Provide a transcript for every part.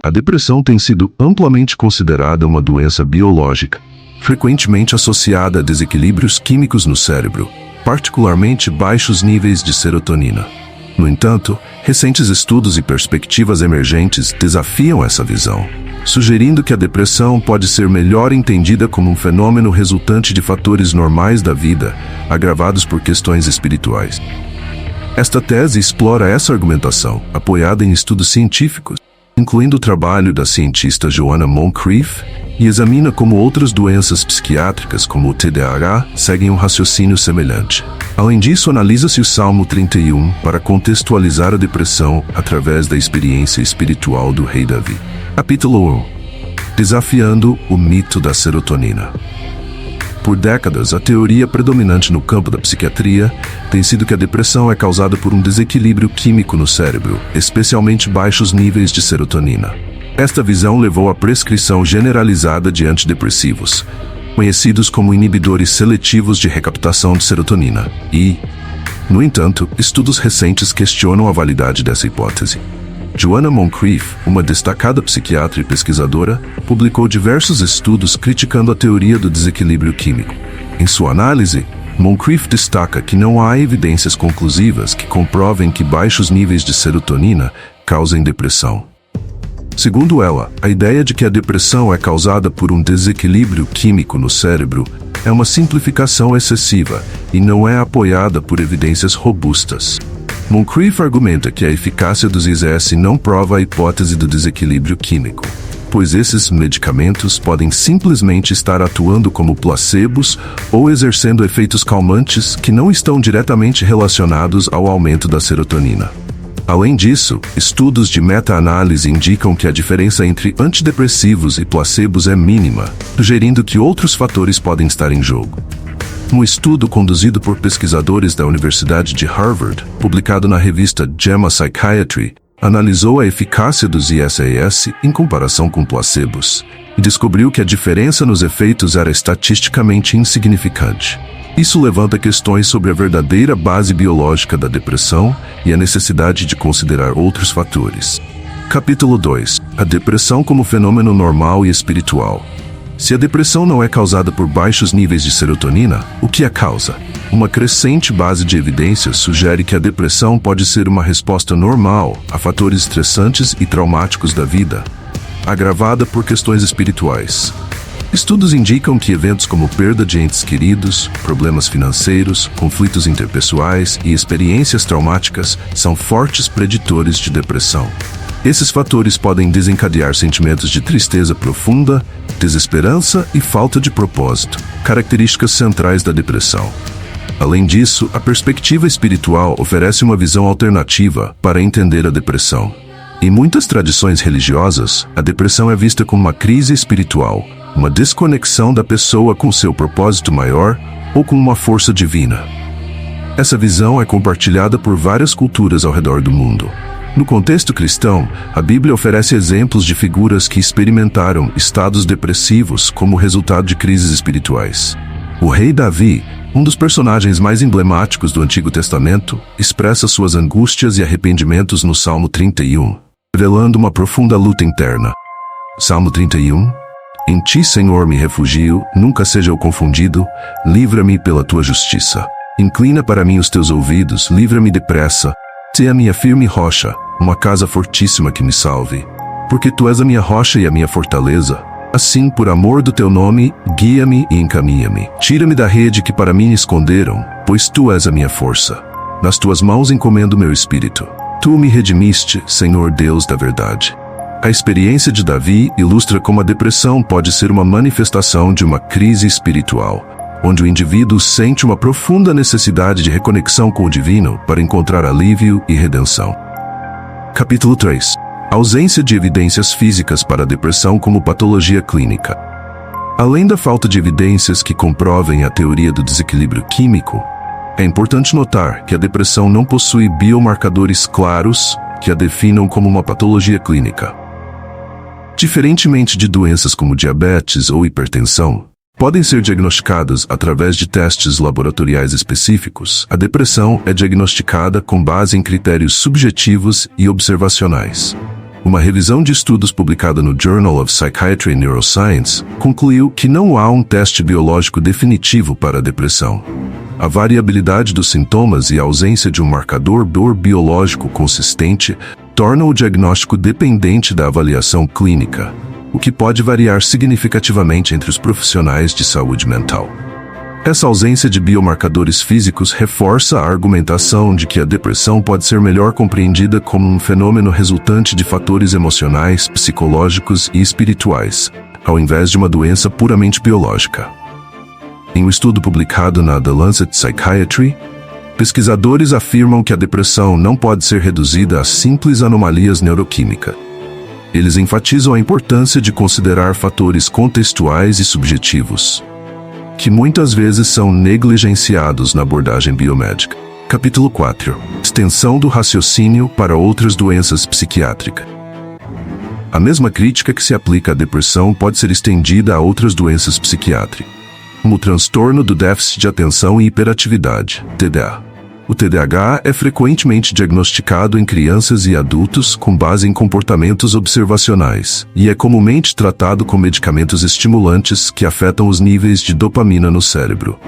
A depressão tem sido amplamente considerada uma doença biológica, frequentemente associada a desequilíbrios químicos no cérebro, particularmente baixos níveis de serotonina. No entanto, recentes estudos e perspectivas emergentes desafiam essa visão, sugerindo que a depressão pode ser melhor entendida como um fenômeno resultante de fatores normais da vida, agravados por questões espirituais. Esta tese explora essa argumentação, apoiada em estudos científicos, incluindo o trabalho da cientista Joanna Moncrief, e examina como outras doenças psiquiátricas, como o TDAH, seguem um raciocínio semelhante. Além disso, analisa-se o Salmo 31 para contextualizar a depressão através da experiência espiritual do rei Davi. Capítulo 1. Desafiando o mito da serotonina. Por décadas, a teoria predominante no campo da psiquiatria tem sido que a depressão é causada por um desequilíbrio químico no cérebro, especialmente baixos níveis de serotonina. Esta visão levou à prescrição generalizada de antidepressivos, conhecidos como inibidores seletivos de recaptação de serotonina, e, no entanto, estudos recentes questionam a validade dessa hipótese. Joanna Moncrief, uma destacada psiquiatra e pesquisadora, publicou diversos estudos criticando a teoria do desequilíbrio químico. Em sua análise, Moncrief destaca que não há evidências conclusivas que comprovem que baixos níveis de serotonina causem depressão. Segundo ela, a ideia de que a depressão é causada por um desequilíbrio químico no cérebro é uma simplificação excessiva e não é apoiada por evidências robustas. Moncrief argumenta que a eficácia dos IZS não prova a hipótese do desequilíbrio químico, pois esses medicamentos podem simplesmente estar atuando como placebos ou exercendo efeitos calmantes que não estão diretamente relacionados ao aumento da serotonina. Além disso, estudos de meta-análise indicam que a diferença entre antidepressivos e placebos é mínima, sugerindo que outros fatores podem estar em jogo. Um estudo conduzido por pesquisadores da Universidade de Harvard, publicado na revista JAMA Psychiatry, analisou a eficácia dos IZS em comparação com placebos e descobriu que a diferença nos efeitos era estatisticamente insignificante. Isso levanta questões sobre a verdadeira base biológica da depressão e a necessidade de considerar outros fatores. Capítulo 2. A depressão como fenômeno normal e espiritual. Se a depressão não é causada por baixos níveis de serotonina, o que a causa? Uma crescente base de evidências sugere que a depressão pode ser uma resposta normal a fatores estressantes e traumáticos da vida, agravada por questões espirituais. Estudos indicam que eventos como perda de entes queridos, problemas financeiros, conflitos interpessoais e experiências traumáticas são fortes preditores de depressão. Esses fatores podem desencadear sentimentos de tristeza profunda, desesperança e falta de propósito, características centrais da depressão. Além disso, a perspectiva espiritual oferece uma visão alternativa para entender a depressão. Em muitas tradições religiosas, a depressão é vista como uma crise espiritual, uma desconexão da pessoa com seu propósito maior ou com uma força divina. Essa visão é compartilhada por várias culturas ao redor do mundo. No contexto cristão, a Bíblia oferece exemplos de figuras que experimentaram estados depressivos como resultado de crises espirituais. O rei Davi, um dos personagens mais emblemáticos do Antigo Testamento, expressa suas angústias e arrependimentos no Salmo 31, revelando uma profunda luta interna. Salmo 31. Em ti, Senhor, me refugio, nunca seja eu confundido, livra-me pela tua justiça. Inclina para mim os teus ouvidos, livra-me depressa. Se a minha firme rocha, uma casa fortíssima que me salve. Porque tu és a minha rocha e a minha fortaleza. Assim, por amor do teu nome, guia-me e encaminha-me. Tira-me da rede que para mim esconderam, pois tu és a minha força. Nas tuas mãos encomendo meu espírito. Tu me redimiste, Senhor Deus da verdade. A experiência de Davi ilustra como a depressão pode ser uma manifestação de uma crise espiritual, onde o indivíduo sente uma profunda necessidade de reconexão com o divino para encontrar alívio e redenção. Capítulo 3. Ausência de evidências físicas para a depressão como patologia clínica. Além da falta de evidências que comprovem a teoria do desequilíbrio químico, é importante notar que a depressão não possui biomarcadores claros que a definam como uma patologia clínica. Diferentemente de doenças como diabetes ou hipertensão, podem ser diagnosticadas através de testes laboratoriais específicos, a depressão é diagnosticada com base em critérios subjetivos e observacionais. Uma revisão de estudos publicada no Journal of Psychiatry and Neuroscience concluiu que não há um teste biológico definitivo para a depressão. A variabilidade dos sintomas e a ausência de um marcador biológico consistente tornam o diagnóstico dependente da avaliação clínica, o que pode variar significativamente entre os profissionais de saúde mental. Essa ausência de biomarcadores físicos reforça a argumentação de que a depressão pode ser melhor compreendida como um fenômeno resultante de fatores emocionais, psicológicos e espirituais, ao invés de uma doença puramente biológica. Em um estudo publicado na The Lancet Psychiatry, pesquisadores afirmam que a depressão não pode ser reduzida a simples anomalias neuroquímicas. Eles enfatizam a importância de considerar fatores contextuais e subjetivos, que muitas vezes são negligenciados na abordagem biomédica. Capítulo 4. Extensão do raciocínio para outras doenças psiquiátricas. A mesma crítica que se aplica à depressão pode ser estendida a outras doenças psiquiátricas, como o transtorno do déficit de atenção e hiperatividade, TDAH. O TDAH é frequentemente diagnosticado em crianças e adultos com base em comportamentos observacionais e é comumente tratado com medicamentos estimulantes que afetam os níveis de dopamina no cérebro.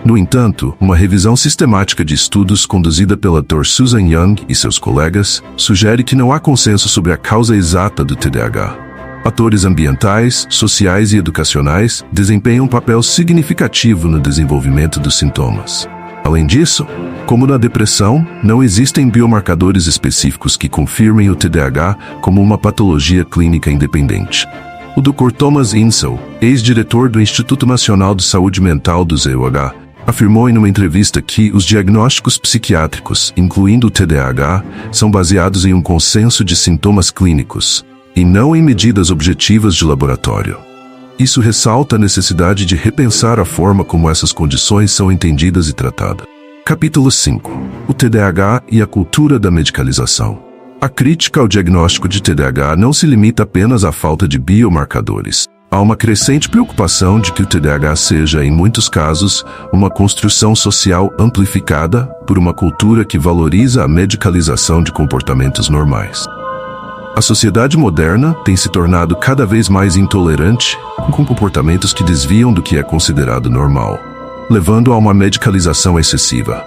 No entanto, uma revisão sistemática de estudos conduzida pela Dr. Susan Young e seus colegas sugere que não há consenso sobre a causa exata do TDAH. Fatores ambientais, sociais e educacionais desempenham um papel significativo no desenvolvimento dos sintomas. Além disso, como na depressão, não existem biomarcadores específicos que confirmem o TDAH como uma patologia clínica independente. O Dr. Thomas Insel, ex-diretor do Instituto Nacional de Saúde Mental do ZUH, afirmou em uma entrevista que os diagnósticos psiquiátricos, incluindo o TDAH, são baseados em um consenso de sintomas clínicos, e não em medidas objetivas de laboratório. Isso ressalta a necessidade de repensar a forma como essas condições são entendidas e tratadas. Capítulo 5. O TDAH e a cultura da medicalização. A crítica ao diagnóstico de TDAH não se limita apenas à falta de biomarcadores. Há uma crescente preocupação de que o TDAH seja, em muitos casos, uma construção social amplificada por uma cultura que valoriza a medicalização de comportamentos normais. A sociedade moderna tem se tornado cada vez mais intolerante com comportamentos que desviam do que é considerado normal, levando a uma medicalização excessiva.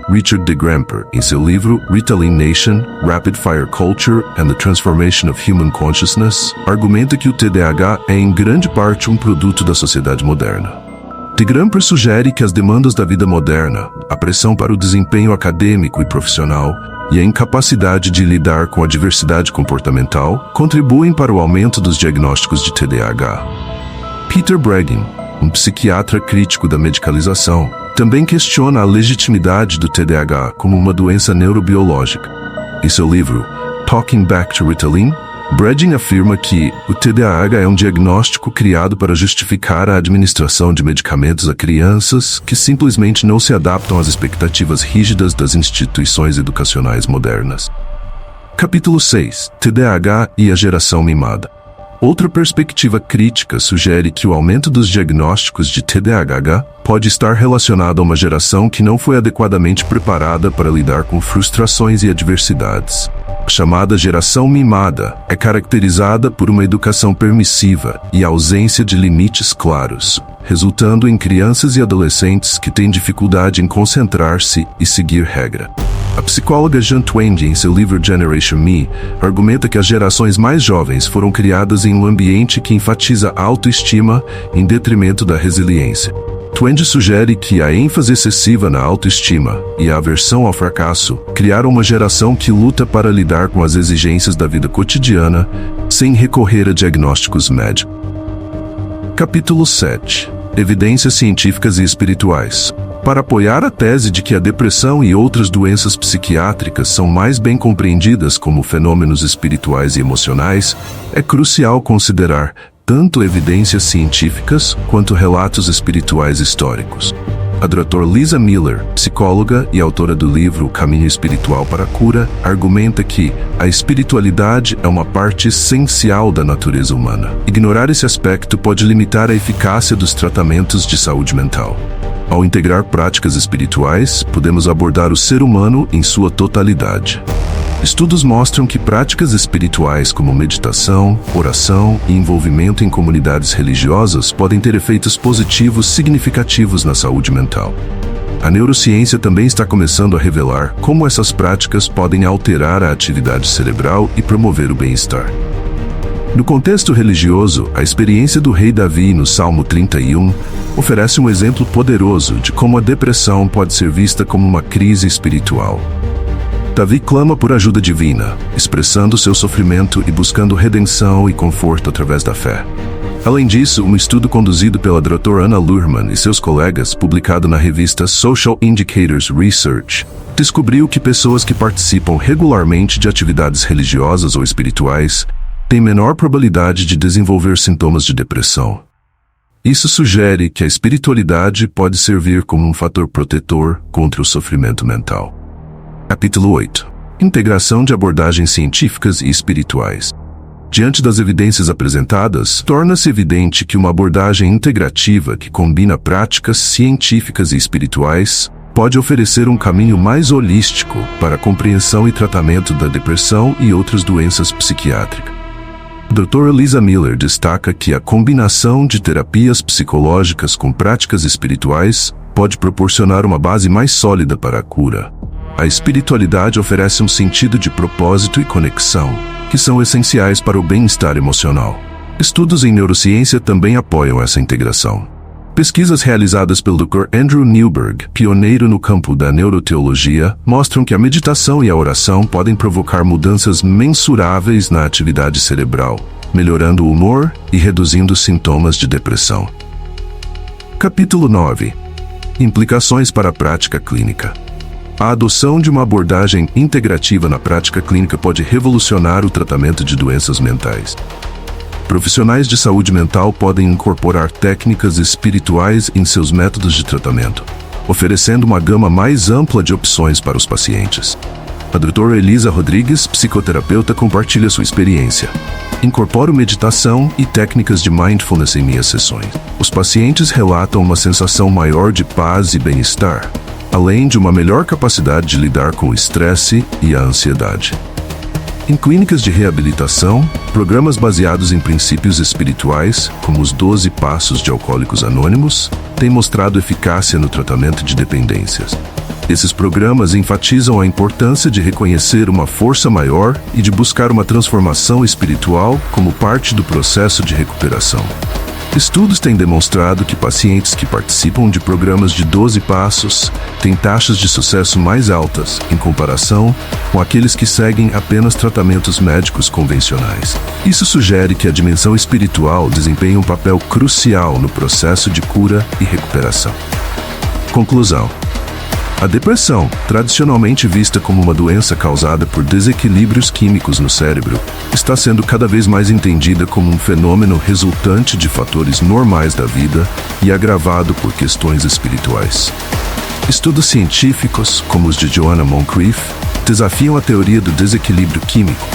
Richard D. Gramper, em seu livro Ritalin Nation, Rapid Fire Culture and the Transformation of Human Consciousness, argumenta que o TDAH é em grande parte um produto da sociedade moderna. D. Gramper sugere que as demandas da vida moderna, a pressão para o desempenho acadêmico e profissional, e a incapacidade de lidar com a diversidade comportamental contribuem para o aumento dos diagnósticos de TDAH. Peter Breggin, um psiquiatra crítico da medicalização, também questiona a legitimidade do TDAH como uma doença neurobiológica. Em seu livro Talking Back to Ritalin, Breggin afirma que o TDAH é um diagnóstico criado para justificar a administração de medicamentos a crianças que simplesmente não se adaptam às expectativas rígidas das instituições educacionais modernas. Capítulo 6. TDAH e a geração mimada. Outra perspectiva crítica sugere que o aumento dos diagnósticos de TDAH pode estar relacionado a uma geração que não foi adequadamente preparada para lidar com frustrações e adversidades. A chamada geração mimada é caracterizada por uma educação permissiva e ausência de limites claros, resultando em crianças e adolescentes que têm dificuldade em concentrar-se e seguir regra. A psicóloga Jan Twenge, em seu livro Generation Me, argumenta que as gerações mais jovens foram criadas em um ambiente que enfatiza a autoestima em detrimento da resiliência. Twenge sugere que a ênfase excessiva na autoestima e a aversão ao fracasso criaram uma geração que luta para lidar com as exigências da vida cotidiana sem recorrer a diagnósticos médicos. Capítulo 7. Evidências científicas e espirituais. Para apoiar a tese de que a depressão e outras doenças psiquiátricas são mais bem compreendidas como fenômenos espirituais e emocionais, é crucial considerar tanto evidências científicas quanto relatos espirituais históricos. A Dr. Lisa Miller, psicóloga e autora do livro O Caminho Espiritual para a Cura, argumenta que a espiritualidade é uma parte essencial da natureza humana. Ignorar esse aspecto pode limitar a eficácia dos tratamentos de saúde mental. Ao integrar práticas espirituais, podemos abordar o ser humano em sua totalidade. Estudos mostram que práticas espirituais como meditação, oração e envolvimento em comunidades religiosas podem ter efeitos positivos significativos na saúde mental. A neurociência também está começando a revelar como essas práticas podem alterar a atividade cerebral e promover o bem-estar. No contexto religioso, a experiência do rei Davi no Salmo 31 oferece um exemplo poderoso de como a depressão pode ser vista como uma crise espiritual. Davi clama por ajuda divina, expressando seu sofrimento e buscando redenção e conforto através da fé. Além disso, um estudo conduzido pela Dr. Anna Luhrmann e seus colegas, publicado na revista Social Indicators Research, descobriu que pessoas que participam regularmente de atividades religiosas ou espirituais têm menor probabilidade de desenvolver sintomas de depressão. Isso sugere que a espiritualidade pode servir como um fator protetor contra o sofrimento mental. Capítulo 8. Integração de abordagens científicas e espirituais. Diante das evidências apresentadas, torna-se evidente que uma abordagem integrativa que combina práticas científicas e espirituais pode oferecer um caminho mais holístico para a compreensão e tratamento da depressão e outras doenças psiquiátricas. Dr. Lisa Miller destaca que a combinação de terapias psicológicas com práticas espirituais pode proporcionar uma base mais sólida para a cura. A espiritualidade oferece um sentido de propósito e conexão, que são essenciais para o bem-estar emocional. Estudos em neurociência também apoiam essa integração. Pesquisas realizadas pelo Dr. Andrew Newberg, pioneiro no campo da neuroteologia, mostram que a meditação e a oração podem provocar mudanças mensuráveis na atividade cerebral, melhorando o humor e reduzindo sintomas de depressão. Capítulo 9. Implicações para a prática clínica. A adoção de uma abordagem integrativa na prática clínica pode revolucionar o tratamento de doenças mentais. Profissionais de saúde mental podem incorporar técnicas espirituais em seus métodos de tratamento, oferecendo uma gama mais ampla de opções para os pacientes. A doutora Elisa Rodrigues, psicoterapeuta, compartilha sua experiência. Incorporo meditação e técnicas de mindfulness em minhas sessões. Os pacientes relatam uma sensação maior de paz e bem-estar, além de uma melhor capacidade de lidar com o estresse e a ansiedade. Em clínicas de reabilitação, programas baseados em princípios espirituais, como os 12 Passos de Alcoólicos Anônimos, têm mostrado eficácia no tratamento de dependências. Esses programas enfatizam a importância de reconhecer uma força maior e de buscar uma transformação espiritual como parte do processo de recuperação. Estudos têm demonstrado que pacientes que participam de programas de 12 passos têm taxas de sucesso mais altas em comparação com aqueles que seguem apenas tratamentos médicos convencionais. Isso sugere que a dimensão espiritual desempenha um papel crucial no processo de cura e recuperação. Conclusão. A depressão, tradicionalmente vista como uma doença causada por desequilíbrios químicos no cérebro, está sendo cada vez mais entendida como um fenômeno resultante de fatores normais da vida e agravado por questões espirituais. Estudos científicos, como os de Joanna Moncrief, desafiam a teoria do desequilíbrio químico,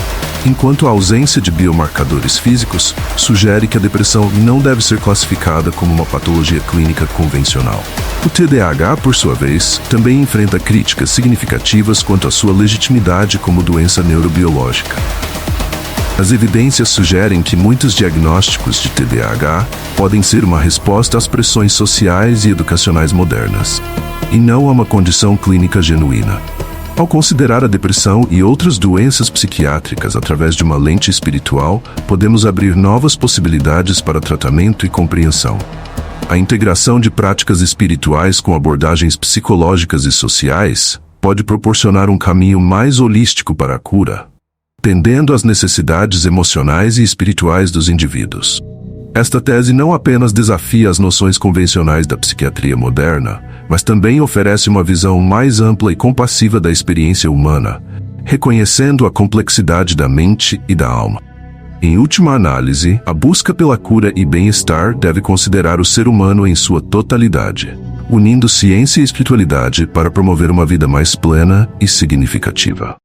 enquanto a ausência de biomarcadores físicos sugere que a depressão não deve ser classificada como uma patologia clínica convencional. O TDAH, por sua vez, também enfrenta críticas significativas quanto à sua legitimidade como doença neurobiológica. As evidências sugerem que muitos diagnósticos de TDAH podem ser uma resposta às pressões sociais e educacionais modernas, e não a uma condição clínica genuína. Ao considerar a depressão e outras doenças psiquiátricas através de uma lente espiritual, podemos abrir novas possibilidades para tratamento e compreensão. A integração de práticas espirituais com abordagens psicológicas e sociais pode proporcionar um caminho mais holístico para a cura, atendendo às necessidades emocionais e espirituais dos indivíduos. Esta tese não apenas desafia as noções convencionais da psiquiatria moderna, mas também oferece uma visão mais ampla e compassiva da experiência humana, reconhecendo a complexidade da mente e da alma. Em última análise, a busca pela cura e bem-estar deve considerar o ser humano em sua totalidade, unindo ciência e espiritualidade para promover uma vida mais plena e significativa.